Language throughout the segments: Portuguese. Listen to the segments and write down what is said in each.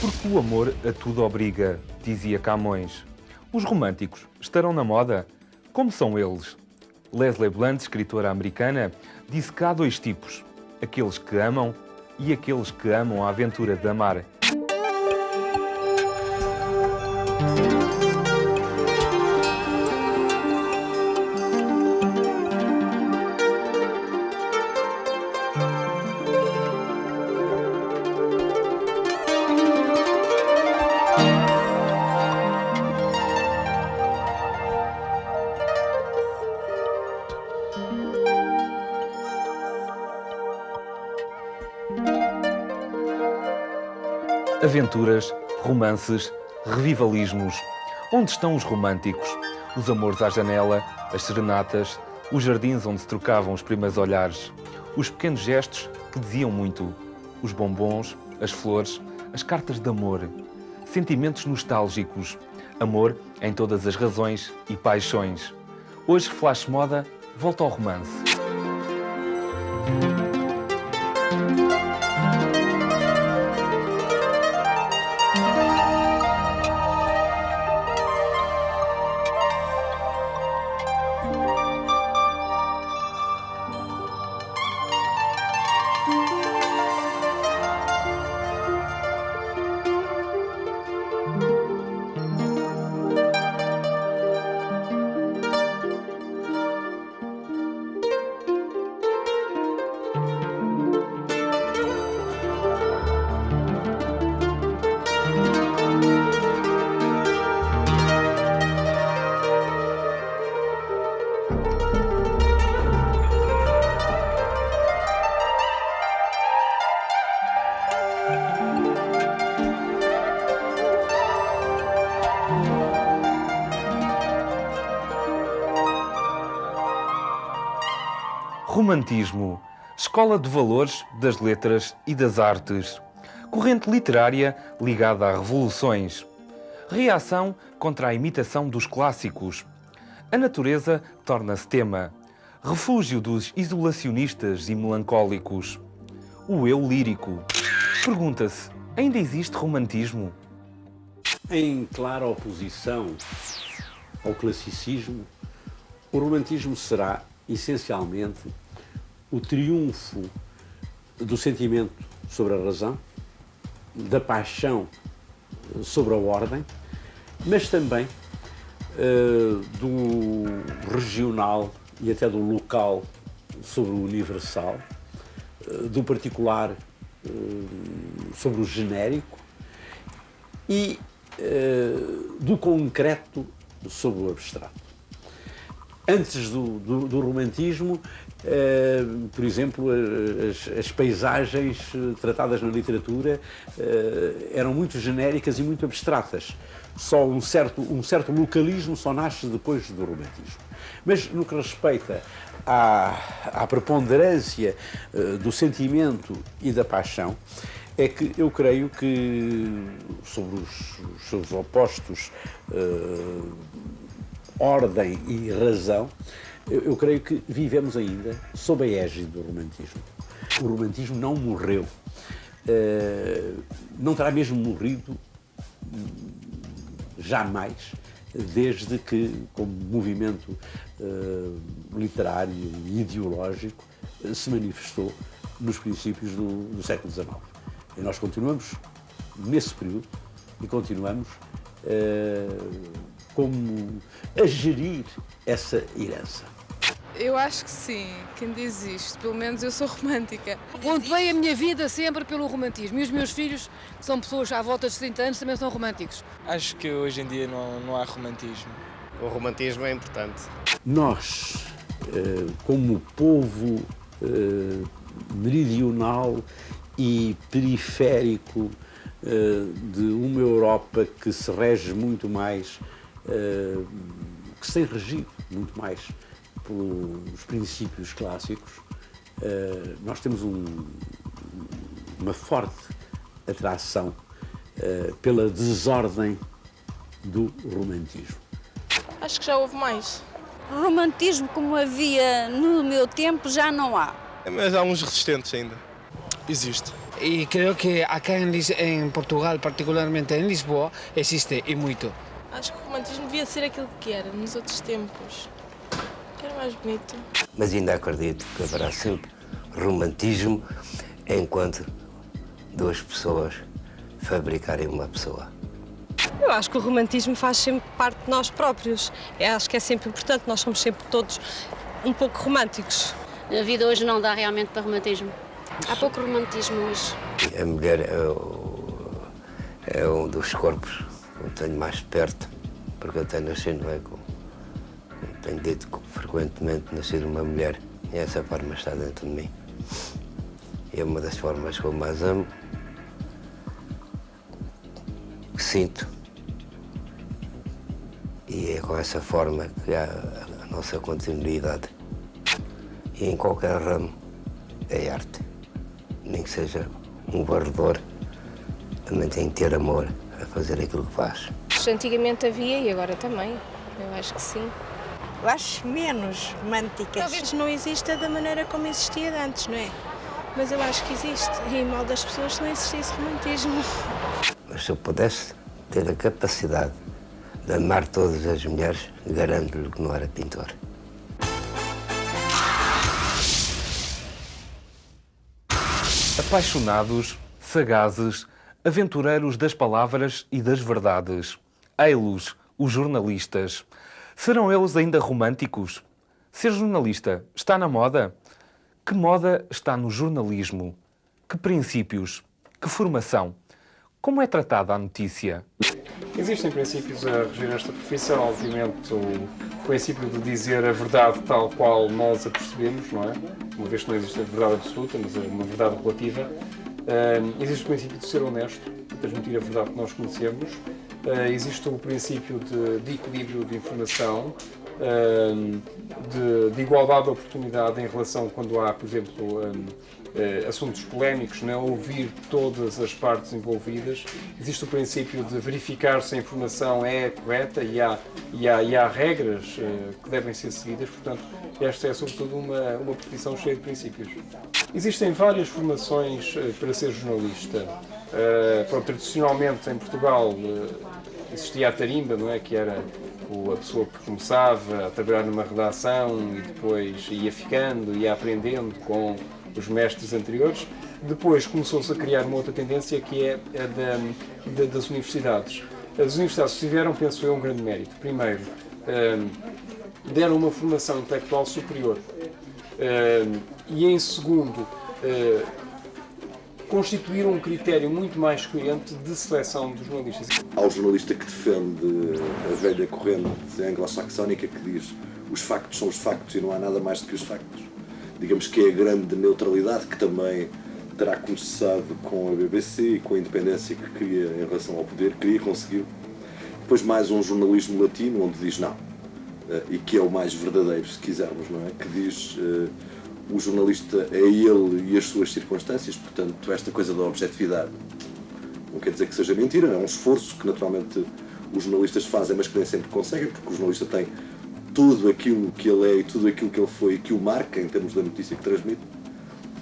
Porque o amor a tudo obriga, dizia Camões. Os românticos estarão na moda? Como são eles? Leslie Blunt, escritora americana, disse que há dois tipos: aqueles que amam e aqueles que amam a aventura de amar. Aventuras, romances, revivalismos. Onde estão os românticos? Os amores à janela, as serenatas, os jardins onde se trocavam os primeiros olhares, os pequenos gestos que diziam muito, os bombons, as flores, as cartas de amor, sentimentos nostálgicos, amor em todas as razões e paixões. Hoje, Flash Moda volta ao romance. Romantismo, escola de valores das letras e das artes. Corrente literária ligada a revoluções. Reação contra a imitação dos clássicos. A natureza torna-se tema. Refúgio dos isolacionistas e melancólicos. O eu lírico. Pergunta-se, ainda existe romantismo? Em clara oposição ao classicismo, o romantismo será, essencialmente, o triunfo do sentimento sobre a razão, da paixão sobre a ordem, mas também do regional e até do local sobre o universal, do particular sobre o genérico e do concreto sobre o abstrato. Antes do romantismo, por exemplo, as paisagens tratadas na literatura eram muito genéricas e muito abstratas. Só um certo localismo só nasce depois do romantismo. Mas no que respeita à preponderância do sentimento e da paixão, é que eu creio que sobre os seus opostos ordem e razão, eu creio que vivemos ainda sob a égide do romantismo. O romantismo não morreu, não terá mesmo morrido jamais, desde que, como movimento literário e ideológico, se manifestou nos princípios do século XIX. E nós continuamos nesse período e continuamos como a gerir essa herança. Eu acho que sim, que ainda existe, pelo menos eu sou romântica. Pontei a minha vida sempre pelo romantismo e os meus filhos, que são pessoas à volta de 30 anos, também são românticos. Acho que hoje em dia não há romantismo. O romantismo é importante. Nós, como povo meridional e periférico de uma Europa que se rege muito mais, que se tem regido muito mais pelos princípios clássicos, nós temos uma forte atração pela desordem do romantismo. Acho que já houve mais. Romantismo como havia no meu tempo já não há. Mas há uns resistentes ainda. Existe. Y creo que acá en Portugal, particularmente en Lisboa, existe y mucho. Acho que o romantismo devia ser aquilo que era nos outros tempos. Que era mais bonito. Mas ainda acredito que haverá sempre romantismo enquanto duas pessoas fabricarem uma pessoa. Eu acho que o romantismo faz sempre parte de nós próprios. Eu acho que é sempre importante, nós somos sempre todos um pouco românticos. A vida hoje não dá realmente para romantismo. Há pouco romantismo hoje. A mulher é um dos corpos que eu tenho mais perto, porque eu tenho nascido, não é? Tenho dito que frequentemente nasci de uma mulher e essa forma está dentro de mim. E é uma das formas que eu mais amo, que sinto. E é com essa forma que há a nossa continuidade. E em qualquer ramo é arte. Nem que seja um varredor, também tem que ter amor a fazer aquilo que faz. Antigamente havia e agora também. Eu acho que sim. Eu acho menos românticas. Talvez não exista da maneira como existia de antes, não é? Mas eu acho que existe. E mal das pessoas se não existisse romantismo. Mas se eu pudesse ter a capacidade de amar todas as mulheres, garanto-lhe que não era pintor. Apaixonados, sagazes, aventureiros das palavras e das verdades. Ei-los, os jornalistas. Serão eles ainda românticos? Ser jornalista está na moda? Que moda está no jornalismo? Que princípios? Que formação? Como é tratada a notícia? Existem princípios a reger esta profissão, obviamente o princípio de dizer a verdade tal qual nós a percebemos, não é? Uma vez que não existe a verdade absoluta, mas uma verdade relativa. Existe o princípio de ser honesto, de transmitir a verdade que nós conhecemos. Existe o princípio de equilíbrio de informação, de igualdade de oportunidade em relação quando há, por exemplo, assuntos polémicos, não ouvir todas as partes envolvidas. Existe o princípio de verificar se a informação é correta e há regras que devem ser seguidas. Portanto, esta é sobretudo uma profissão cheia de princípios. Existem várias formações para ser jornalista. Tradicionalmente em Portugal existia a tarimba, não é? Que era a pessoa que começava a trabalhar numa redação e depois ia ficando, ia aprendendo com os mestres anteriores. Depois começou-se a criar uma outra tendência que é a das universidades. As universidades tiveram, penso eu, um grande mérito. Primeiro, deram uma formação intelectual superior. E em segundo, constituíram um critério muito mais coerente de seleção dos jornalistas. Há o jornalista que defende a velha corrente anglo-saxónica que diz os factos são os factos e não há nada mais do que os factos. Digamos que é a grande neutralidade que também terá começado com a BBC e com a independência que queria em relação ao poder, queria conseguir. Depois mais um jornalismo latino onde diz não, e que é o mais verdadeiro, se quisermos, não é? Que diz o jornalista é ele e as suas circunstâncias, portanto esta coisa da objetividade não quer dizer que seja mentira, é um esforço que naturalmente os jornalistas fazem, mas que nem sempre conseguem, porque o jornalista tem tudo aquilo que ele é e tudo aquilo que ele foi e que o marca em termos da notícia que transmite.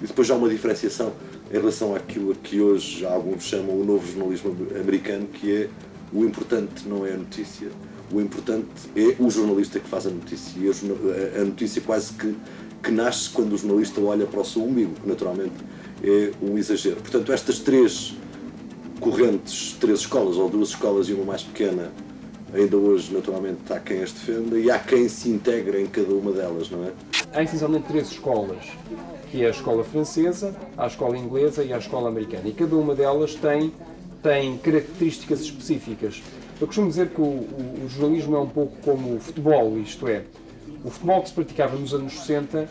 E depois já há uma diferenciação em relação àquilo que hoje alguns chamam o novo jornalismo americano, que é o importante não é a notícia, o importante é o jornalista que faz a notícia, e a notícia quase que nasce quando o jornalista olha para o seu umbigo, que naturalmente é um exagero. Portanto, estas três correntes, três escolas, ou duas escolas e uma mais pequena, ainda hoje, naturalmente, há quem as defenda e há quem se integra em cada uma delas, não é? Há essencialmente três escolas, que é a escola francesa, a escola inglesa e a escola americana. E cada uma delas tem características específicas. Eu costumo dizer que o jornalismo é um pouco como o futebol, isto é, o futebol que se praticava nos anos 60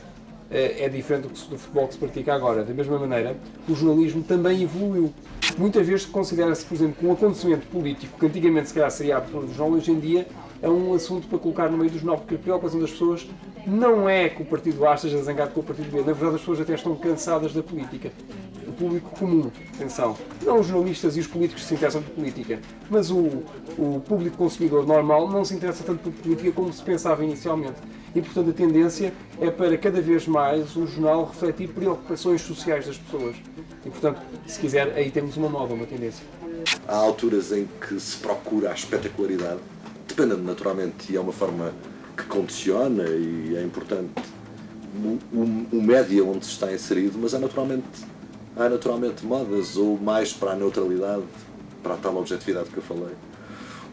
é diferente do futebol que se pratica agora. Da mesma maneira, o jornalismo também evoluiu. Muitas vezes considera-se, por exemplo, que um acontecimento político que antigamente se calhar seria a abertura do jornal, hoje em dia é um assunto para colocar no meio do jornal, porque a preocupação das pessoas não é que o partido A esteja zangado com o partido B. Na verdade, as pessoas até estão cansadas da política. O público comum, atenção, não os jornalistas e os políticos que se interessam por política, mas o público consumidor normal não se interessa tanto por política como se pensava inicialmente. E, portanto, a tendência é para cada vez mais o jornal refletir preocupações sociais das pessoas. E, portanto, se quiser, aí temos uma moda, uma tendência. Há alturas em que se procura a espetacularidade, dependendo naturalmente, e é uma forma que condiciona e é importante o média onde se está inserido, mas há naturalmente modas, ou mais para a neutralidade, para a tal objetividade que eu falei,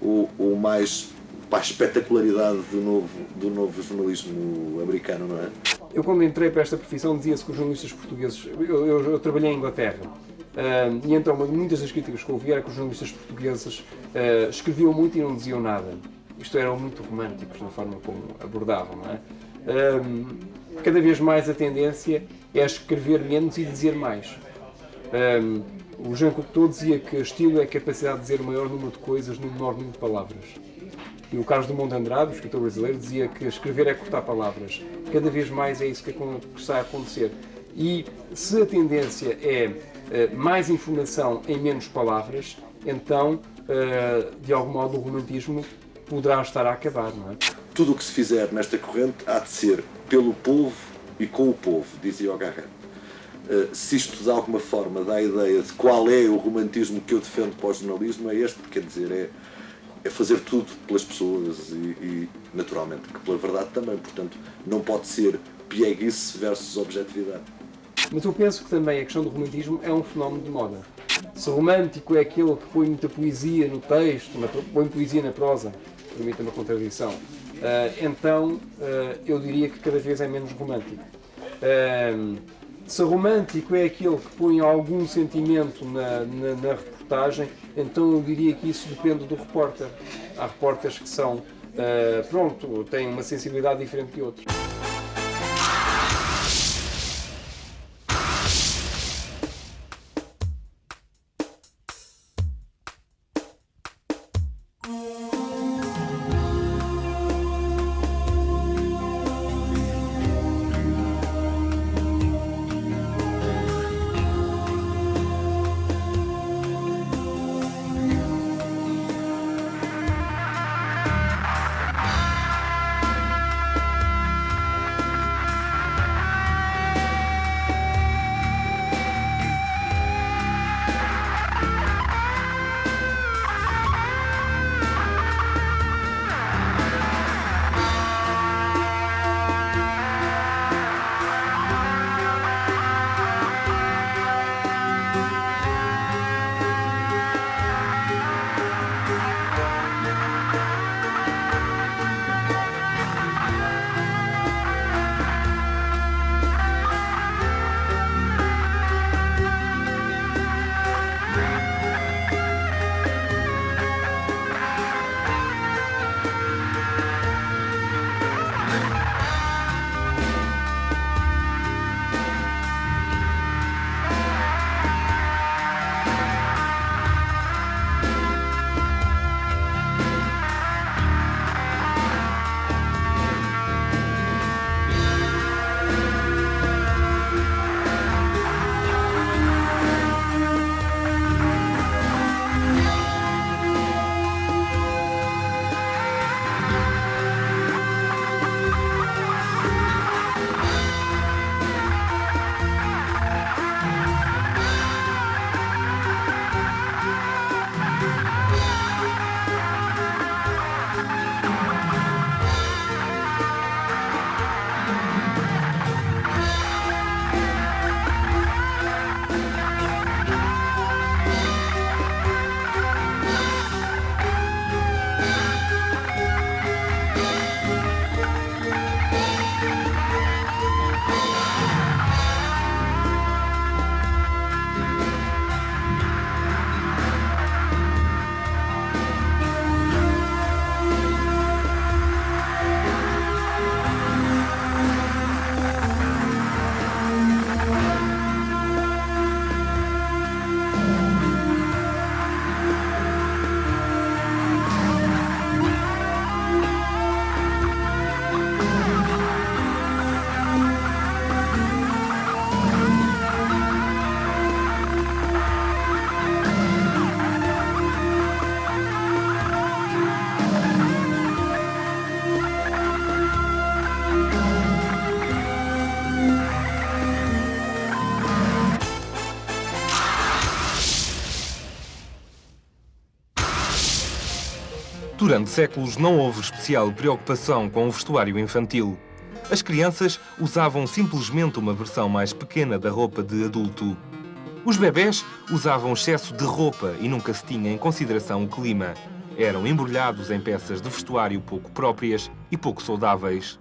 ou mais para a espetacularidade do novo jornalismo americano, não é? Eu, quando entrei para esta profissão, dizia-se que os jornalistas portugueses... Eu trabalhei em Inglaterra, e então muitas das críticas que eu ouvi era que os jornalistas portugueses escreviam muito e não diziam nada. Isto eram muito românticos na forma como abordavam, não é? Cada vez mais a tendência é escrever menos e dizer mais. O Jean Cocteau dizia que estilo é a capacidade de dizer o maior número de coisas no menor número de palavras. E o Carlos Drummond de Andrade, o escritor brasileiro, dizia que escrever é cortar palavras. Cada vez mais é isso que está a acontecer. E se a tendência é mais informação em menos palavras, então, de algum modo, o romantismo poderá estar a acabar, não é? Tudo o que se fizer nesta corrente há de ser pelo povo e com o povo, dizia o Garrett. Se isto de alguma forma dá a ideia de qual é o romantismo que eu defendo para o jornalismo, é este, quer dizer, é fazer tudo pelas pessoas e naturalmente que pela verdade também, portanto não pode ser pieguice versus objetividade. Mas eu penso que também a questão do romantismo é um fenómeno de moda. Se romântico é aquele que põe muita poesia no texto, põe poesia na prosa, permite uma contradição, então eu diria que cada vez é menos romântico. Se romântico é aquele que põe algum sentimento na reportagem, então eu diria que isso depende do repórter. Há repórteres que são, têm uma sensibilidade diferente de outros. Durante séculos não houve especial preocupação com o vestuário infantil. As crianças usavam simplesmente uma versão mais pequena da roupa de adulto. Os bebés usavam excesso de roupa e nunca se tinha em consideração o clima. Eram embrulhados em peças de vestuário pouco próprias e pouco saudáveis.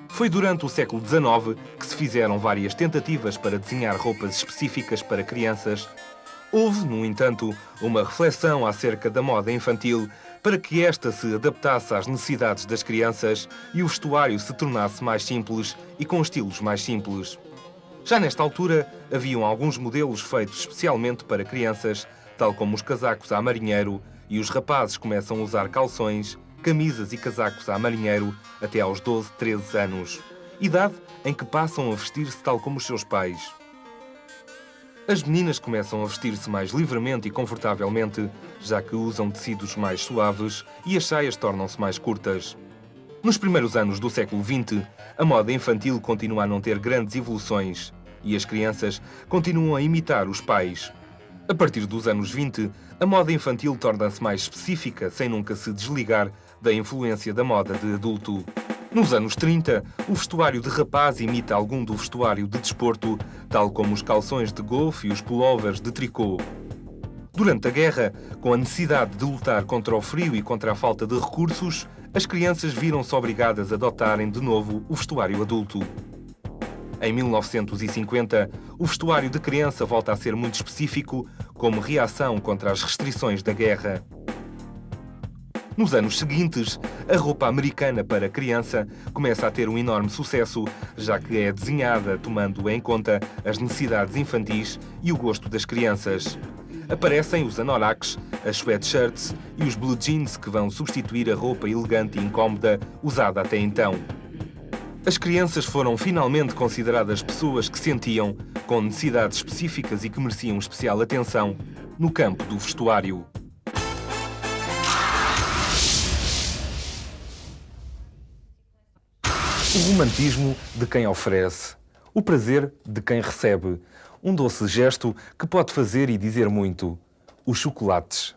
Foi durante o século XIX que se fizeram várias tentativas para desenhar roupas específicas para crianças. Houve, no entanto, uma reflexão acerca da moda infantil para que esta se adaptasse às necessidades das crianças e o vestuário se tornasse mais simples e com estilos mais simples. Já nesta altura, haviam alguns modelos feitos especialmente para crianças, tal como os casacos à marinheiro, e os rapazes começam a usar calções, camisas e casacos à marinheiro até aos 12, 13 anos, idade em que passam a vestir-se tal como os seus pais. As meninas começam a vestir-se mais livremente e confortavelmente, já que usam tecidos mais suaves e as saias tornam-se mais curtas. Nos primeiros anos do século XX, a moda infantil continua a não ter grandes evoluções e as crianças continuam a imitar os pais. A partir dos anos 20, a moda infantil torna-se mais específica, sem nunca se desligar da influência da moda de adulto. Nos anos 30, o vestuário de rapaz imita algum do vestuário de desporto, tal como os calções de golfe e os pullovers de tricô. Durante a guerra, com a necessidade de lutar contra o frio e contra a falta de recursos, as crianças viram-se obrigadas a adotarem de novo o vestuário adulto. Em 1950, o vestuário de criança volta a ser muito específico, como reação contra as restrições da guerra. Nos anos seguintes, a roupa americana para criança começa a ter um enorme sucesso, já que é desenhada tomando em conta as necessidades infantis e o gosto das crianças. Aparecem os anoraks, as sweatshirts e os blue jeans que vão substituir a roupa elegante e incómoda usada até então. As crianças foram finalmente consideradas pessoas que sentiam, com necessidades específicas e que mereciam especial atenção, no campo do vestuário. O romantismo de quem oferece, o prazer de quem recebe, um doce gesto que pode fazer e dizer muito: os chocolates.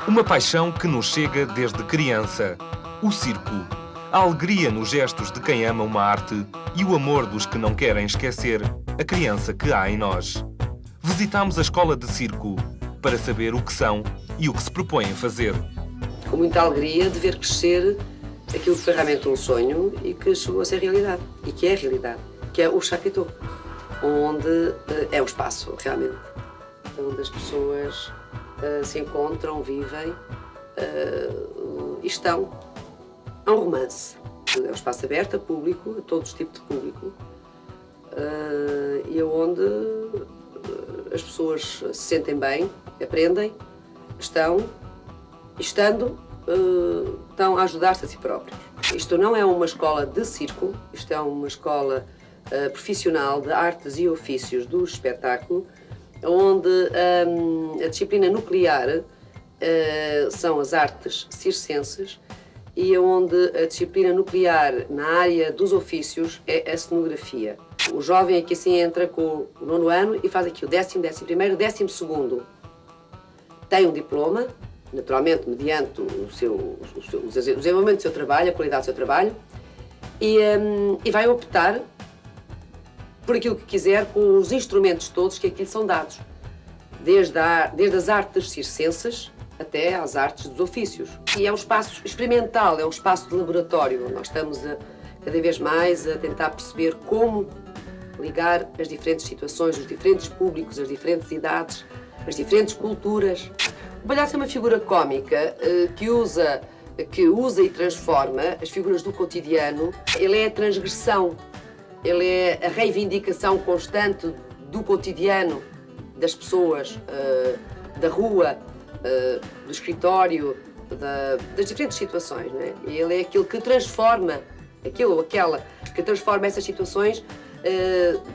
Uma paixão que nos chega desde criança. O circo. A alegria nos gestos de quem ama uma arte e o amor dos que não querem esquecer a criança que há em nós. Visitámos a escola de circo para saber o que são e o que se propõem fazer. Com muita alegria de ver crescer aquilo que foi realmente um sonho e que chegou a ser realidade. E que é realidade. Que é o Chapiteau. Onde é um espaço, realmente. Onde as pessoas se encontram, vivem e estão. É um romance. É um espaço aberto a público, a todos os tipos de público, e é onde as pessoas se sentem bem, aprendem, estão, e estando, estão a ajudar-se a si próprios. Isto não é uma escola de circo, isto é uma escola profissional de artes e ofícios do espetáculo, onde a disciplina nuclear são as artes circenses e onde a disciplina nuclear na área dos ofícios é a cenografia. O jovem aqui assim entra com o 9º ano e faz aqui o 10º, 11º, 12º. Tem um diploma, naturalmente mediante o desenvolvimento do seu trabalho, a qualidade do seu trabalho, e vai optar por aquilo que quiser, com os instrumentos todos que aqui lhe são dados, desde as artes circenses até às artes dos ofícios. E é um espaço experimental, é um espaço de laboratório, onde nós estamos cada vez mais a tentar perceber como ligar as diferentes situações, os diferentes públicos, as diferentes idades, as diferentes culturas. O palhaço é uma figura cómica que usa que usa e transforma as figuras do cotidiano, ele é a transgressão, ele é a reivindicação constante do cotidiano, das pessoas, da rua, do escritório, das diferentes situações, não é? Ele é aquilo que transforma, aquilo ou aquela que transforma essas situações,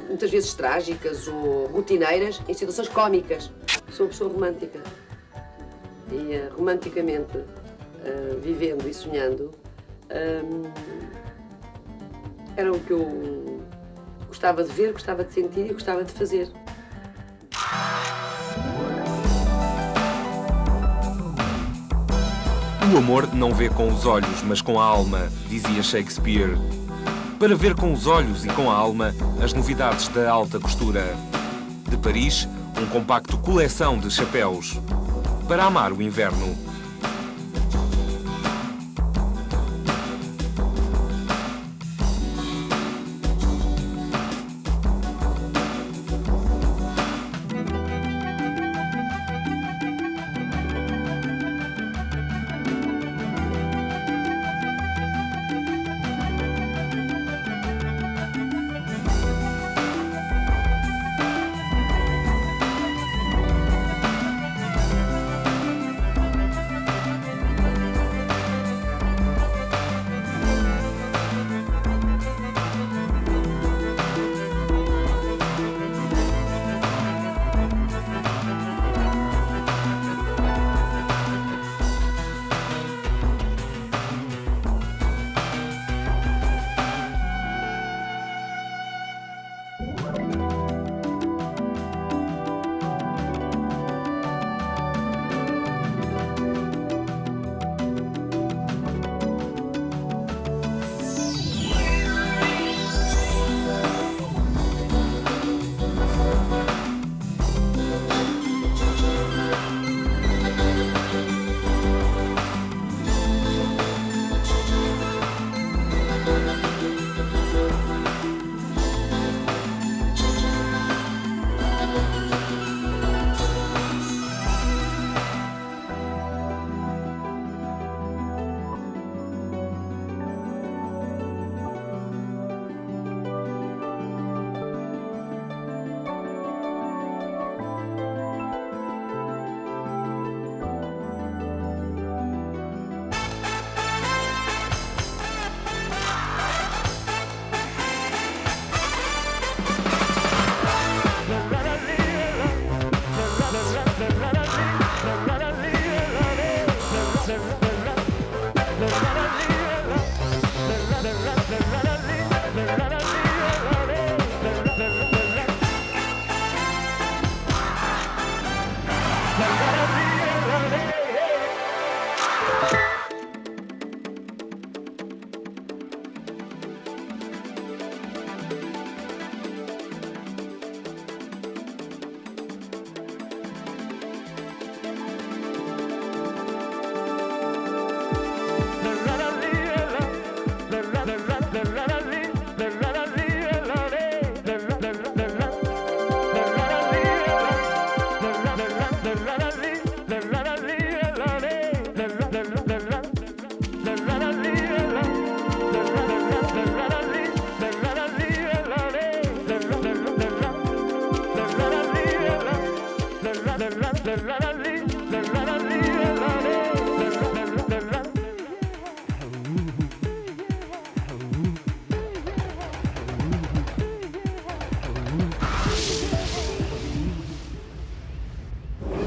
muitas vezes trágicas ou rotineiras, em situações cómicas. Sou uma pessoa romântica e romanticamente, vivendo e sonhando, era o que eu gostava de ver, gostava de sentir e gostava de fazer. O amor não vê com os olhos, mas com a alma, dizia Shakespeare. Para ver com os olhos e com a alma as novidades da alta costura. De Paris, um compacto coleção de chapéus. Para amar o inverno.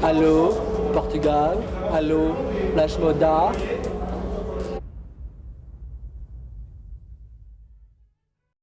Allô, Portugal. Allô, Flash Moda.